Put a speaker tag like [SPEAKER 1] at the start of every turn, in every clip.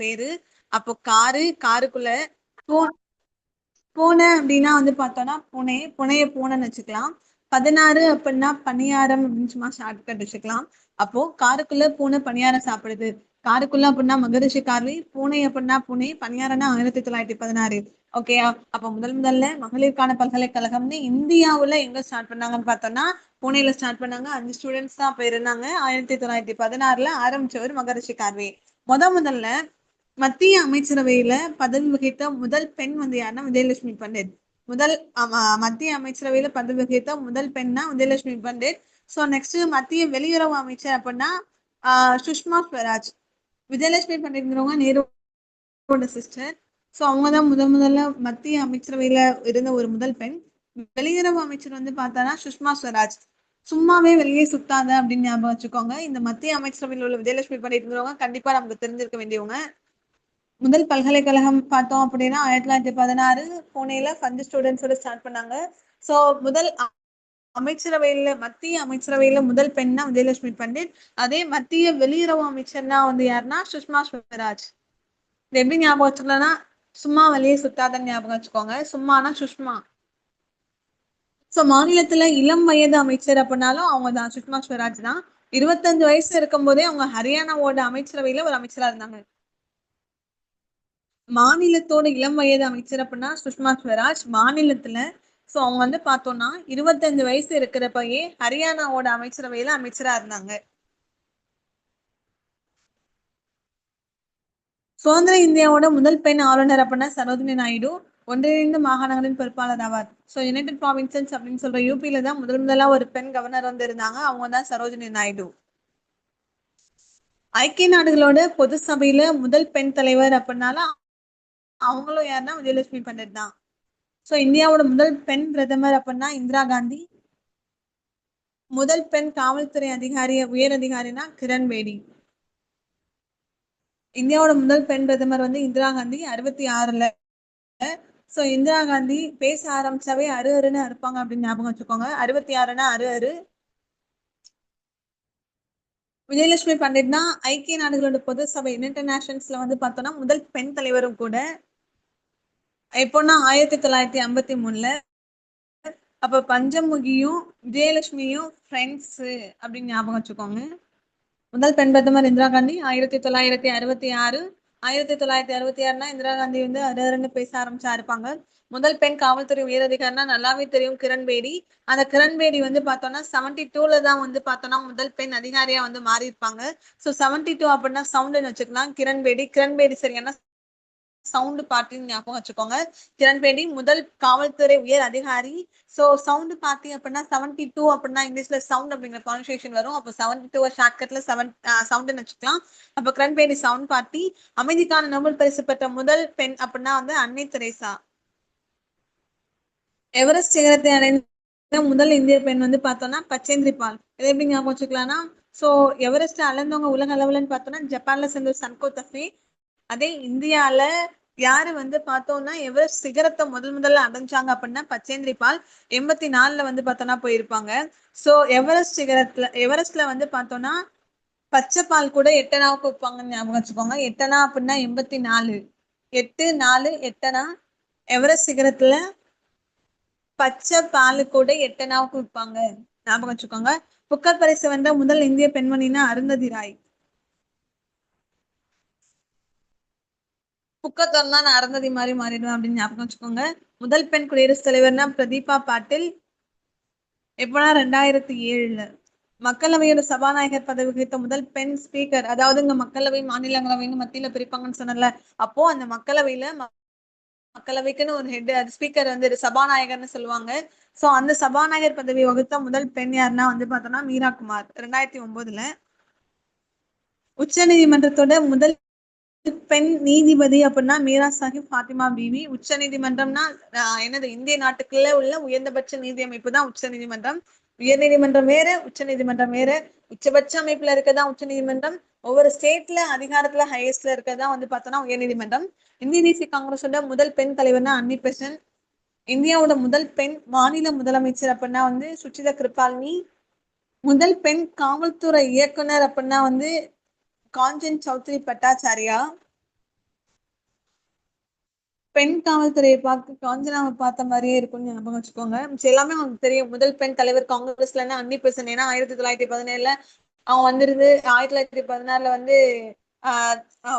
[SPEAKER 1] பேரு. அப்போ காருக்குள்ள பூனை அப்படின்னா வந்து பார்த்தோம்னா புனைய பூனைன்னு வச்சுக்கலாம். 16 அப்படின்னா பணியாரம் அப்படின்னு சும்மா ஷார்ட்கட் வச்சுக்கலாம். அப்போ காருக்குள்ள பூனை பணியாரம் சாப்பிடுது. காருக்குள்ள அப்படின்னா மகரிஷி கார்வி, பூனை அப்படின்னா பூனை, பணியாரம்னா 1916. ஓகேயா? அப்ப முதல்ல மகளிருக்கான பல்கலைக்கழகம்னு இந்தியாவுல எங்க ஸ்டார்ட் பண்ணாங்கன்னு பார்த்தோம்னா பூனேல ஸ்டார்ட் பண்ணாங்க. 5 ஸ்டூடெண்ட்ஸ் தான் அப்ப இருந்தாங்க. 1916 ஆரம்பிச்சவர் மகரிஷி கார்வி. முதல்ல மத்திய அமைச்சரவையில பதவி வகித்த முதல் பெண் வந்து யாருன்னா விஜயலட்சுமி பண்டிட். மத்திய அமைச்சரவையில பதவி வகித்த முதல் பெண்ணா விஜயலட்சுமி பண்டிட். ஸோ நெக்ஸ்ட் மத்திய வெளியுறவு அமைச்சர் அப்படின்னா சுஷ்மா ஸ்வராஜ். விஜயலட்சுமி பண்டிட்ங்கிறவங்க நேருவோட சிஸ்டர். ஸோ அவங்கதான் முதல்ல மத்திய அமைச்சரவையில இருந்த ஒரு முதல் பெண். வெளியுறவு அமைச்சர் வந்து பார்த்தானா சுஷ்மா ஸ்வராஜ். சும்மாவே வெளியே சுத்தாத அப்படின்னு ஞாபகம் வச்சுக்கோங்க. இந்த மத்திய அமைச்சரவையில் உள்ள விஜயலட்சுமி பண்டிட்ங்கிறவங்க கண்டிப்பா நமக்கு தெரிஞ்சிருக்க வேண்டியவங்க. முதல் பல்கலைக்கழகம் பார்த்தோம் அப்படின்னா 1916 புனேல 5 ஸ்டூடெண்ட்ஸோட ஸ்டார்ட் பண்ணாங்க. ஸோ முதல் மத்திய அமைச்சரவையில முதல் பெண்ணா விஜயலட்சுமி பண்டிட். அதே மத்திய வெளியுறவு அமைச்சர்னா வந்து யாருன்னா சுஷ்மா ஸ்வராஜ். இது எப்படி ஞாபகம் வச்சுக்கலாம்னா சும்மா வெளியே சுத்தாதன்னு ஞாபகம் வச்சுக்கோங்க. சும்மானா சுஷ்மா. ஸோ மாநிலத்துல இளம் வயது அமைச்சர் அப்படின்னாலும் அவங்க தான் சுஷ்மா ஸ்வராஜ் தான். 25 வயசு இருக்கும் போதே அவங்க ஹரியானாவோட அமைச்சரவையில ஒரு அமைச்சரா இருந்தாங்க. மாநிலத்தோட இளம் வயது அமைச்சர் அப்படின்னா சுஷ்மா ஸ்வராஜ் மாநிலத்துல. சோ அவங்க வந்து பார்த்தோம்னா 25 வயசு இருக்கிறப்பயே ஹரியானாவோட அமைச்சரவையில அமைச்சரா இருந்தாங்க. சுதந்திர இந்தியாவோட முதல் பெண் ஆளுநர் அப்படின்னா சரோஜினி நாயுடு. ஒன்றிணைந்த மாகாணங்களின் பொறுப்பாளர் ஆவார். ஸோ யுனைடெட் ப்ராவின்சஸ் அப்படின்னு சொல்ற யூபியில தான் முதலா ஒரு பெண் கவர்னர் வந்து இருந்தாங்க. அவங்க தான் சரோஜினி நாயுடு. ஐக்கிய நாடுகளோட பொது சபையில முதல் பெண் தலைவர் அப்படின்னாலும் அவங்களும் யாருன்னா விஜயலட்சுமி பண்டிட் தான். ஸோ இந்தியாவோட முதல் பெண் பிரதமர் அப்படின்னா இந்திரா காந்தி. முதல் பெண் காவல்துறை உயர் அதிகாரினா கிரண் பேடி. இந்தியாவோட முதல் பெண் பிரதமர் வந்து இந்திரா காந்தி 66ல. சோ இந்திரா காந்தி பேச ஆரம்பிச்சாவே அருன்னு இருப்பாங்க அப்படின்னு ஞாபகம் வச்சுக்கோங்க. 66னா அரு. விஜயலட்சுமி பண்டிட்னா ஐக்கிய நாடுகளோட பொது சபை யுனைடெட் நேஷன்ஸ்ல வந்து பார்த்தோம்னா முதல் பெண் தலைவரும் கூட. எப்போன்னா 1953ல. அப்ப பஞ்சமுகியும் விஜயலட்சுமியும் ஃப்ரெண்ட்ஸ் அப்படின்னு ஞாபகம் வச்சுக்கோங்க. முதல் பெண் பிரதமர் இந்திரா காந்தி 1966. 1966னா இந்திரா காந்தி வந்து அருன்னு பேச ஆரம்பிச்சா இருப்பாங்க. முதல் பெண் காவல்துறை உயரதிகாரினா நல்லாவே தெரியும் கிரண் பேடி. அந்த கிரண் பேடி வந்து பார்த்தோம்னா 72ல தான் வந்து பார்த்தோம்னா முதல் பெண் அதிகாரியா வந்து மாறி இருப்பாங்க. ஸோ 72 அப்படின்னா சவுண்டுன்னு வச்சுக்கலாம். கிரண் பேடி சரியான சவுண்ட் பார்ட்டின்னு ஞாபகம் வச்சுக்கோங்க. கிரண் பேடி முதல் காவல்துறை உயர் அதிகாரி. சோ சவுண்ட் பார்ட்டி அப்படின்னா 72 அப்படின்னா இங்கிலீஷ்ல சவுண்ட் அப்படிங்கிற ப்ரொனன்சியேஷன் வரும். அப்போ 72 ஷார்ட்கட்ல சவுண்ட்னு வச்சுக்கலாம். அப்போ கிரண் பேடி சவுண்ட் பார்ட்டி. அமைதிக்கான நோபல் பரிசு பெற்ற முதல் பெண் அப்படின்னா வந்து அன்னை தெரேசா. எவரெஸ்ட் சிகரத்தை அடைந்த முதல் இந்திய பெண் வந்து பார்த்தோம்னா பச்சேந்திரி பால். இதை எப்படி ஞாபகம் வச்சுக்கலாம்னா சோ எவரெஸ்ட் அளந்தவங்க உலக அளவுலன்னு பார்த்தோம்னா ஜப்பான்ல சேர்ந்த சன்கோ தஃபே. அதே இந்தியால யாரு வந்து பார்த்தோம்னா எவரெஸ்ட் சிகரத்தை முதல்ல அடைஞ்சாங்க அப்படின்னா பச்சேந்திரி பால். 84ல வந்து பார்த்தோம்னா போயிருப்பாங்க. சோ எவரெஸ்ட்ல வந்து பார்த்தோம்னா பச்சை பால் கூட எட்டனாவுக்கு வைப்பாங்கன்னு ஞாபகம் வச்சுக்கோங்க. எட்டனா அப்படின்னா 84. 8 4 எட்டனா. எவரெஸ்ட் சிகரத்துல பச்சை பால் கூட எட்டனாவுக்கு விற்பாங்க ஞாபகம் வச்சுக்கோங்க. புக்கர் பரிசு வென்ற முதல் இந்திய பெண்மணினா அருந்ததி ராய். புக்கத்தோர் தான் நான் அருந்ததி மாதிரி மாறிடுவேன் அப்படின்னு ஞாபகம் வச்சுக்கோங்க. முதல் பெண் குடியரசுத் தலைவர்னா பிரதீபா பாட்டில். எப்பனா 2007ல. மக்களவையோட சபாநாயகர் பதவி வகித்த முதல் பெண் ஸ்பீக்கர். அதாவது இங்க மக்களவை மாநிலங்களவைன்னு மத்தியில பிரிப்பாங்கன்னு சொன்னல. அப்போ அந்த மக்களவைக்குன்னு ஒரு ஹெட் ஸ்பீக்கர் வந்து சபாநாயகர்னு சொல்லுவாங்க. சோ அந்த சபாநாயகர் பதவி வகித்த முதல் பெண் யாருன்னா வந்து பார்த்தோம்னா மீரா குமார் 2009ல. உச்ச நீதிமன்றத்தோட முதல் பெண் நீதிபதி அப்படின்னா மீரா சாஹிப் ஃபாத்திமா பிவி. உச்ச நீதிமன்றம்னா என்னது இந்திய நாட்டுக்குள்ள உள்ள உயர்ந்தபட்ச நீதி அமைப்பு தான் உச்ச நீதிமன்றம். உயர் நீதிமன்றம் வேற உச்ச நீதிமன்றம் வேற. உச்சபட்ச அமைப்புல இருக்கதான் உச்ச நீதிமன்றம். ஒவ்வொரு ஸ்டேட்ல அதிகாரத்துல ஹையஸ்ட்ல இருக்கதான் வந்து பார்த்தோம்னா உயர் நீதிமன்றம். இந்திய தேசிய காங்கிரஸோட முதல் பெண் தலைவர்னா அன்னி பெசன்ட். இந்தியாவோட முதல் பெண் மாநில முதலமைச்சர் அப்படின்னா வந்து சுச்சிதா கிருபாலினி. முதல் பெண் காவல்துறை இயக்குனர் அப்படின்னா வந்து காஞ்சன் சௌத்ரி பட்டாச்சாரியா. பெண் காவல்துறையை பார்த்து காஞ்சனாவை பார்த்த மாதிரியே இருக்கும்னு ஞாபகம் வச்சுக்கோங்க. மிச்சம் எல்லாமே அவங்களுக்கு தெரியும். முதல் பெண் தலைவர் காங்கிரஸ்ல அன்னி பெசன்ட். ஏன்னா 1917 அவங்க வந்துருந்து 1916 வந்து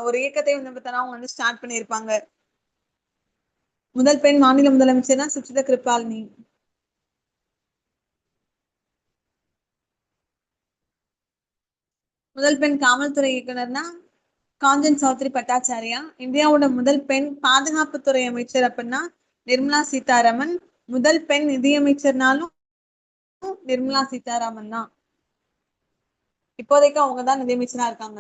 [SPEAKER 1] ஒரு இயக்கத்தை வந்து பார்த்தா அவங்க வந்து ஸ்டார்ட் பண்ணியிருப்பாங்க. முதல் பெண் மாநில முதலமைச்சர்னா சுசிதா கிருபாலினி. முதல் பெண் காவல்துறை இயக்குனர்னா காஞ்சன் சௌத்ரி பட்டாச்சாரியா. இந்தியாவோட முதல் பெண் பாதுகாப்புத்துறை அமைச்சர் அப்படின்னா நிர்மலா சீதாராமன். முதல் பெண் நிதியமைச்சர்னாலும் நிர்மலா சீதாராமன் தான். இப்போதைக்கு அவங்கதான் நிதியமைச்சரா இருக்காங்க.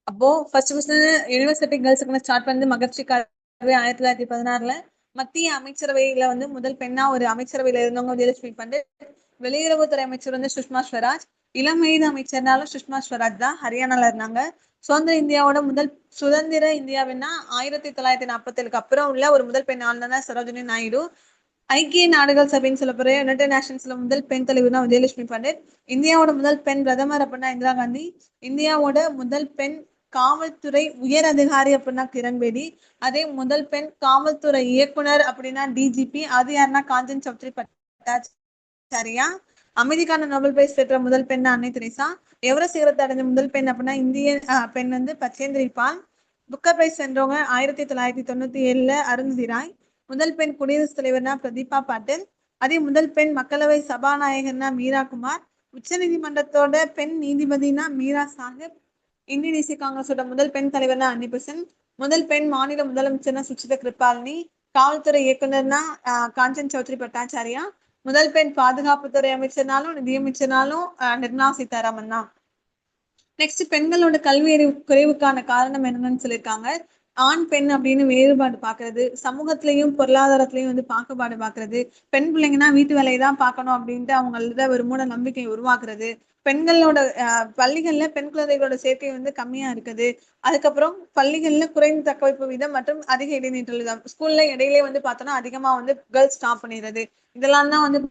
[SPEAKER 1] அப்போ ஃபர்ஸ்ட் யூனிவர்சிட்டி கேர்ள்ஸுக்கு ஸ்டார்ட் பண்ணது மகர்ஷி கார்வே 1916. மத்திய அமைச்சரவையில வந்து முதல் பெண்ணா ஒரு அமைச்சரவையில இருந்தவங்க விஜயலட்சுமி பண்டிட். வெளியுறவுத்துறை அமைச்சர் வந்து சுஷ்மா ஸ்வராஜ். இளம் வயது அமைச்சர்னாலும் சுஷ்மா ஸ்வராஜ் தான். ஹரியானால இருந்தாங்க. சுதந்திர இந்தியாவோட முதல் சுதந்திர இந்தியாவின்னா 1947 அப்புறம் உள்ள ஒரு முதல் பெண் ஆளுநர் சரோஜினி நாயுடு. ஐக்கிய நாடுகள் சபைன்னு சொல்லப்படுற யுனைடெட் நேஷன்ஸ்ல முதல் பெண் தலைவர் தான் விஜயலட்சுமி பண்டிட். இந்தியாவோட முதல் பெண் பிரதமர் அப்படின்னா இந்திரா காந்தி. இந்தியாவோட முதல் பெண் காவல்துறை உயர் அதிகாரி அப்படின்னா கிரண் பேடி. அதே முதல் பெண் காவல்துறை இயக்குனர் அப்படின்னா டிஜிபி. அது யாருன்னா காஞ்சன் சௌத்ரி பட்டாச்சாரியா. அமைதிக்கான நோபல் பிரைஸ் பெற்ற முதல் பெண் அன்னை தெரேசா. எவரெஸ்ட் சிகரத்தை அடைஞ்ச முதல் பெண் அப்படின்னா இந்திய பெண் வந்து பச்சேந்திரி பால். புக்கர் பிரைஸ் வென்றவங்க 1997 அருந்ததி ராய். முதல் பெண் குடியரசுத் தலைவர்னா பிரதீபா பாட்டில். அதே முதல் பெண் மக்களவை சபாநாயகர்னா மீரா குமார். உச்ச நீதிமன்றத்தோட பெண் நீதிபதினா மீரா சாஹிப். இந்திய தேசிய காங்கிரஸோட முதல் பெண் தலைவர்னா அன்னி பெசன்ட். முதல் பெண் மாநில முதலமைச்சர்னா சுசிதா கிருபாலினி. காவல்துறை இயக்குனர்னா காஞ்சன் சௌத்ரி பட்டாச்சாரியா. முதல் பெண் பாதுகாப்புத்துறை அமைச்சர்னாலும் நிதியமைச்சர்னாலும் நிர்மலா சீதாராமன் தான். நெக்ஸ்ட் பெண்களோட கல்வி அறிவு குறைவுக்கான காரணம் என்னன்னு சொல்லியிருக்காங்க. ஆண் பெண் அப்படின்னு வேறுபாடு பாக்குறது, சமூகத்திலையும் பொருளாதாரத்திலையும் வந்து பாகுபாடு பாக்குறது, பெண் பிள்ளைங்கன்னா வீட்டு வேலையை தான் பார்க்கணும் அப்படின்ட்டு அவங்களோட ஒரு மூட நம்பிக்கை உருவாக்குறது, பெண்களோட பள்ளிகள்ல பெண் குழந்தைகளோட சேர்க்கை வந்து கம்மியா இருக்குது. அதுக்கப்புறம் பள்ளிகள்ல குறைந்த தக்கவைப்பு வீதம் மற்றும் அதிக இடைநிற்றல். ஸ்கூல்ல இடையிலே வந்து பார்த்தோம்னா அதிகமா வந்து கேர்ள்ஸ் ஸ்டாப் பண்ணிடுறது. இதெல்லாம் தான் வந்து